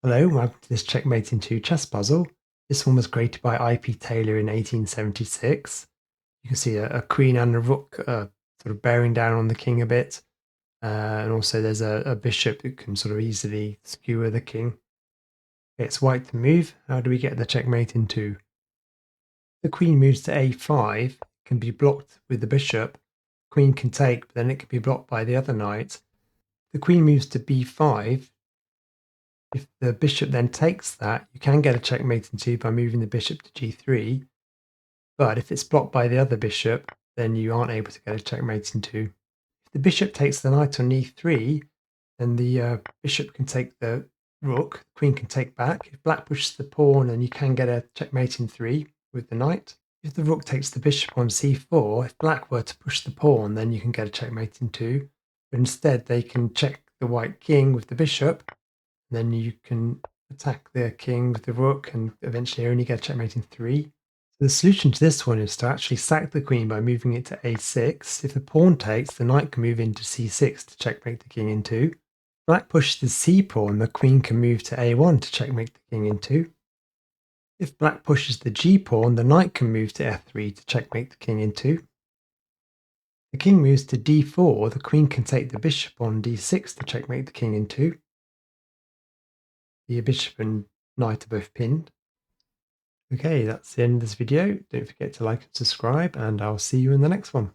Hello, welcome to this Checkmate in 2 chess puzzle. This one was created by I.P. Taylor in 1876. You can see a queen and a rook sort of bearing down on the king a bit. And also there's a bishop that can sort of easily skewer the king. Okay, it's white to move. How do we get the checkmate in 2? The queen moves to a5, can be blocked with the bishop. Queen can take, but then it can be blocked by the other knight. The queen moves to b5. If the bishop then takes that, you can get a checkmate in 2 by moving the bishop to g3. But if it's blocked by the other bishop, then you aren't able to get a checkmate in 2. If the bishop takes the knight on e3, then the bishop can take the rook, the queen can take back. If black pushes the pawn, then you can get a checkmate in 3 with the knight. If the rook takes the bishop on c4, if black were to push the pawn, then you can get a checkmate in 2. But instead, they can check the white king with the bishop, and then you can attack the king with the rook and eventually only get a checkmate in 3. So the solution to this one is to actually sack the queen by moving it to a6. If the pawn takes, the knight can move into c6 to checkmate the king in 2. Black pushes the c pawn, the queen can move to a1 to checkmate the king in 2. If black pushes the g pawn, the knight can move to f3 to checkmate the king in 2. The king moves to d4, the queen can take the bishop on d6 to checkmate the king in 2. The bishop and knight are both pinned. Okay, that's the end of this video. Don't forget to like and subscribe, and I'll see you in the next one.